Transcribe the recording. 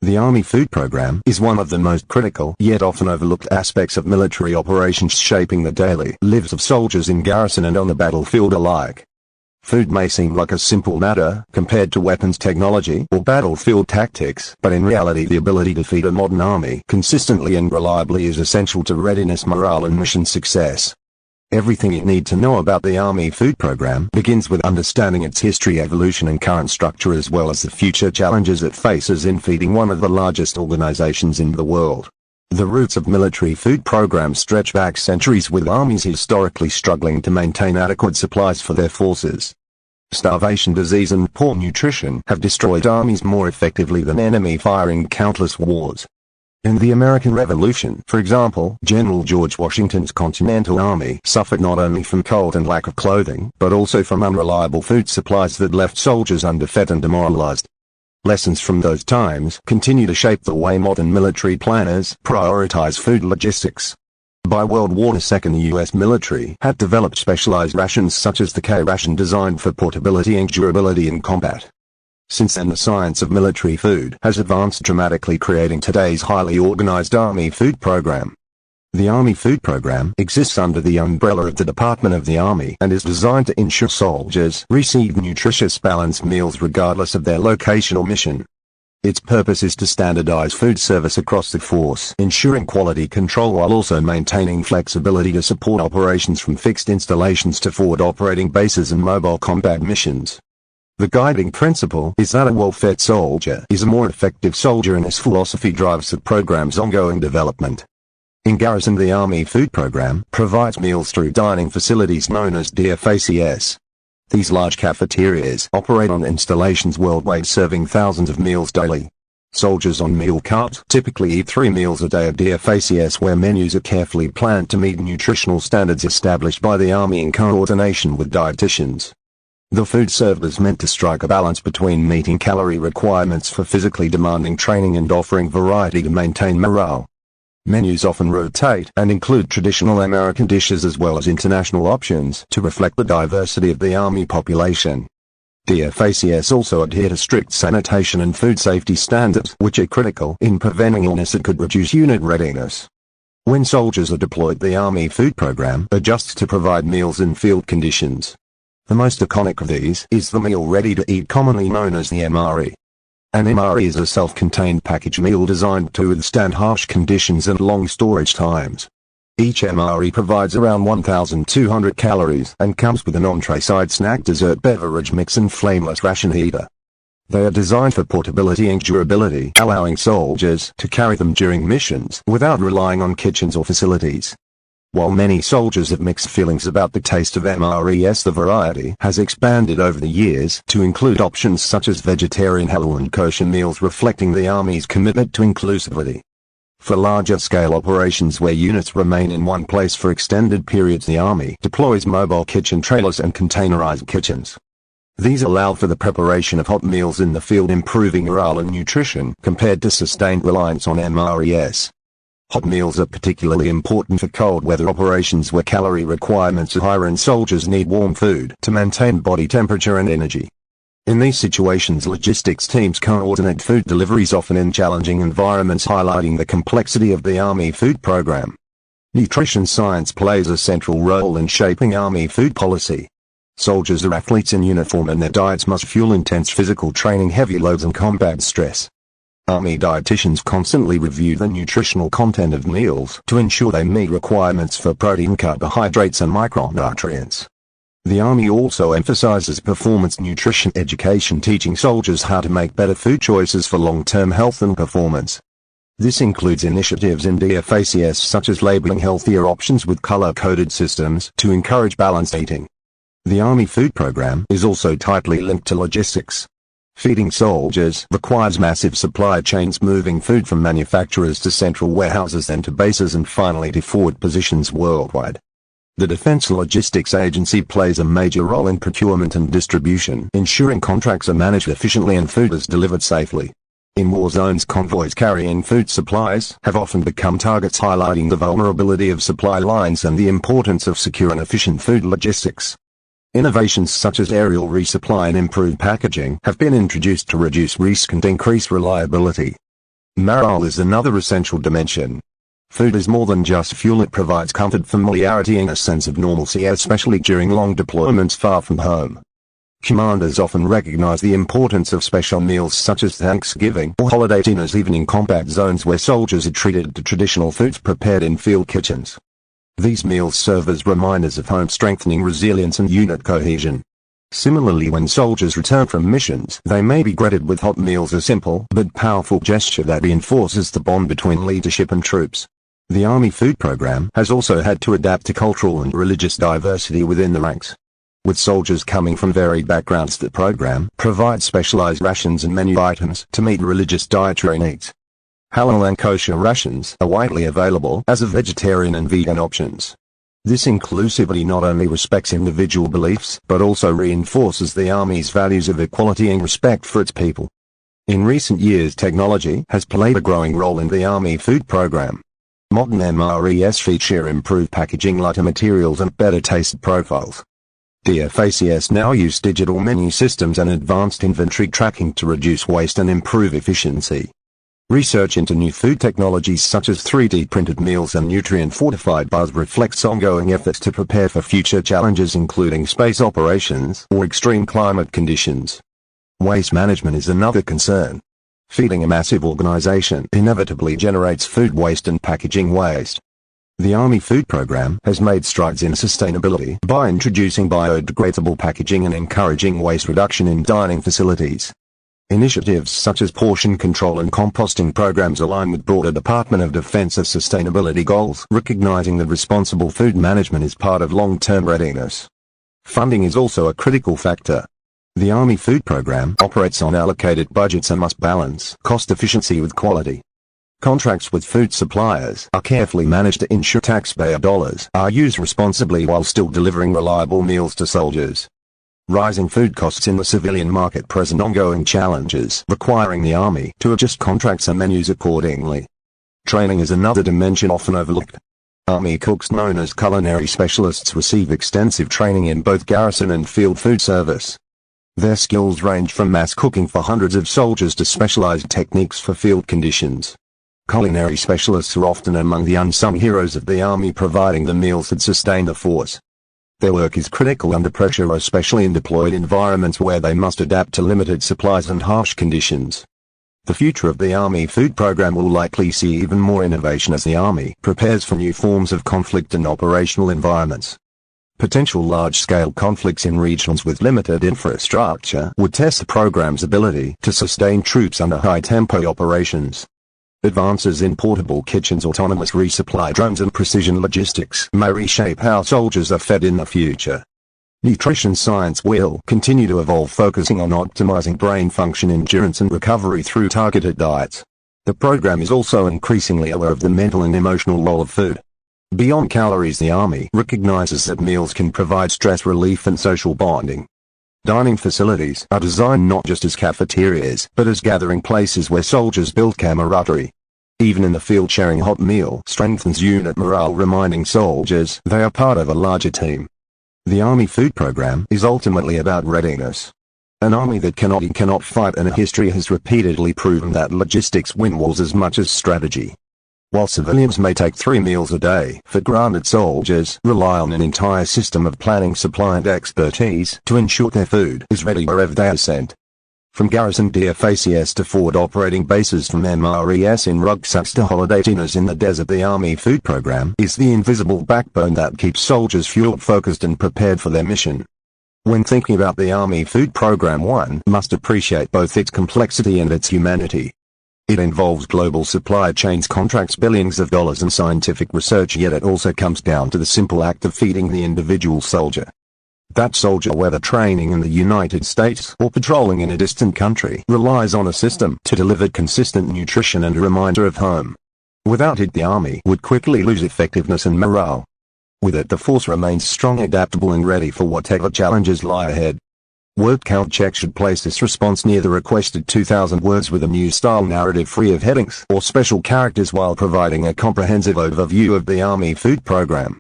The Army Food Program is one of the most critical yet often overlooked aspects of military operations, shaping the daily lives of soldiers in garrison and on the battlefield alike. Food may seem like a simple matter compared to weapons technology or battlefield tactics, but in reality the ability to feed a modern army consistently and reliably is essential to readiness, morale and mission success. Everything you need to know about the Army Food Program begins with understanding its history, evolution and current structure, as well as the future challenges it faces in feeding one of the largest organizations in the world. The roots of military food programs stretch back centuries, with armies historically struggling to maintain adequate supplies for their forces. Starvation, disease and poor nutrition have destroyed armies more effectively than enemy fire in countless wars. In the American Revolution, for example, General George Washington's Continental Army suffered not only from cold and lack of clothing, but also from unreliable food supplies that left soldiers underfed and demoralized. Lessons from those times continue to shape the way modern military planners prioritize food logistics. By World War II, the U.S. military had developed specialized rations such as the K ration, designed for portability and durability in combat. Since then, the science of military food has advanced dramatically, creating today's highly organized Army Food Program. The Army Food Program exists under the umbrella of the Department of the Army and is designed to ensure soldiers receive nutritious, balanced meals regardless of their location or mission. Its purpose is to standardize food service across the force, ensuring quality control while also maintaining flexibility to support operations from fixed installations to forward operating bases and mobile combat missions. The guiding principle is that a well-fed soldier is a more effective soldier, and this philosophy drives the program's ongoing development. In garrison, the Army Food Program provides meals through dining facilities known as DFACs. These large cafeterias operate on installations worldwide, serving thousands of meals daily. Soldiers on meal cards typically eat 3 meals a day at DFACs, where menus are carefully planned to meet nutritional standards established by the Army in coordination with dietitians. The food served is meant to strike a balance between meeting calorie requirements for physically demanding training and offering variety to maintain morale. Menus often rotate and include traditional American dishes as well as international options to reflect the diversity of the Army population. DFACs also adhere to strict sanitation and food safety standards, which are critical in preventing illness that could reduce unit readiness. When soldiers are deployed, the Army Food Program adjusts to provide meals in field conditions. The most iconic of these is the meal ready to eat, commonly known as the MRE. An MRE is a self-contained package meal designed to withstand harsh conditions and long storage times. Each MRE provides around 1,200 calories and comes with an entree, side, snack, dessert, beverage mix and flameless ration heater. They are designed for portability and durability, allowing soldiers to carry them during missions without relying on kitchens or facilities. While many soldiers have mixed feelings about the taste of MREs, the variety has expanded over the years to include options such as vegetarian, halal and kosher meals, reflecting the Army's commitment to inclusivity. For larger-scale operations where units remain in one place for extended periods, the Army deploys mobile kitchen trailers and containerized kitchens. These allow for the preparation of hot meals in the field, improving morale and nutrition compared to sustained reliance on MREs. Hot meals are particularly important for cold weather operations where calorie requirements are higher and soldiers need warm food to maintain body temperature and energy. In these situations, logistics teams coordinate food deliveries, often in challenging environments, highlighting the complexity of the Army Food Program. Nutrition science plays a central role in shaping Army food policy. Soldiers are athletes in uniform, and their diets must fuel intense physical training, heavy loads and combat stress. Army dietitians constantly review the nutritional content of meals to ensure they meet requirements for protein, carbohydrates and micronutrients. The Army also emphasizes performance nutrition education, teaching soldiers how to make better food choices for long-term health and performance. This includes initiatives in DFACs such as labeling healthier options with color-coded systems to encourage balanced eating. The Army Food Program is also tightly linked to logistics. Feeding soldiers requires massive supply chains, moving food from manufacturers to central warehouses, then to bases and finally to forward positions worldwide. The Defense Logistics Agency plays a major role in procurement and distribution, ensuring contracts are managed efficiently and food is delivered safely. In war zones, convoys carrying food supplies have often become targets, highlighting the vulnerability of supply lines and the importance of secure and efficient food logistics. Innovations such as aerial resupply and improved packaging have been introduced to reduce risk and increase reliability. Morale is another essential dimension. Food is more than just fuel. It provides comfort, familiarity and a sense of normalcy, especially during long deployments far from home. Commanders often recognize the importance of special meals such as Thanksgiving or holiday dinners, even in combat zones where soldiers are treated to traditional foods prepared in field kitchens. These meals serve as reminders of home, strengthening resilience and unit cohesion. Similarly, when soldiers return from missions, they may be greeted with hot meals, a simple but powerful gesture that reinforces the bond between leadership and troops. The Army food program has also had to adapt to cultural and religious diversity within the ranks. With soldiers coming from varied backgrounds, the program provides specialized rations and menu items to meet religious dietary needs. Halal and kosher rations are widely available, as are vegetarian and vegan options. This inclusivity not only respects individual beliefs, but also reinforces the Army's values of equality and respect for its people. In recent years, technology has played a growing role in the Army food program. Modern MREs feature improved packaging, lighter materials and better taste profiles. DFACs now use digital menu systems and advanced inventory tracking to reduce waste and improve efficiency. Research into new food technologies such as 3D printed meals and nutrient-fortified bars reflects ongoing efforts to prepare for future challenges, including space operations or extreme climate conditions. Waste management is another concern. Feeding a massive organization inevitably generates food waste and packaging waste. The Army food program has made strides in sustainability by introducing biodegradable packaging and encouraging waste reduction in dining facilities. Initiatives such as portion control and composting programs align with broader Department of Defense sustainability goals, recognizing that responsible food management is part of long-term readiness. Funding is also a critical factor. The Army food program operates on allocated budgets and must balance cost efficiency with quality. Contracts with food suppliers are carefully managed to ensure taxpayer dollars are used responsibly while still delivering reliable meals to soldiers. Rising food costs in the civilian market present ongoing challenges, requiring the Army to adjust contracts and menus accordingly. Training is another dimension often overlooked. Army cooks known as culinary specialists receive extensive training in both garrison and field food service. Their skills range from mass cooking for hundreds of soldiers to specialized techniques for field conditions. Culinary specialists are often among the unsung heroes of the Army, providing the meals that sustain the force. Their work is critical under pressure, especially in deployed environments where they must adapt to limited supplies and harsh conditions. The future of the Army food program will likely see even more innovation as the Army prepares for new forms of conflict and operational environments. Potential large-scale conflicts in regions with limited infrastructure would test the program's ability to sustain troops under high-tempo operations. Advances in portable kitchens, autonomous resupply drones and precision logistics may reshape how soldiers are fed in the future. Nutrition science will continue to evolve, focusing on optimizing brain function, endurance and recovery through targeted diets. The program is also increasingly aware of the mental and emotional role of food. Beyond calories, the Army recognizes that meals can provide stress relief and social bonding. Dining facilities are designed not just as cafeterias, but as gathering places where soldiers build camaraderie. Even in the field, sharing a hot meal strengthens unit morale, reminding soldiers they are part of a larger team. The Army food program is ultimately about readiness. An Army that cannot eat cannot fight, and history has repeatedly proven that logistics win wars as much as strategy. While civilians may take 3 meals a day for granted, soldiers rely on an entire system of planning, supply and expertise to ensure their food is ready wherever they are sent. From garrison DFACs to forward operating bases, from MREs in rucksacks to holiday dinners in the desert, the Army food program is the invisible backbone that keeps soldiers fueled, focused and prepared for their mission. When thinking about the Army food program, one must appreciate both its complexity and its humanity. It involves global supply chains, contracts, billions of dollars and scientific research, yet it also comes down to the simple act of feeding the individual soldier. That soldier, whether training in the United States or patrolling in a distant country, relies on a system to deliver consistent nutrition and a reminder of home. Without it, the Army would quickly lose effectiveness and morale. With it, the force remains strong, adaptable and ready for whatever challenges lie ahead. Word count check should place this response near the requested 2,000 words, with a new style narrative free of headings or special characters, while providing a comprehensive overview of the Army food program.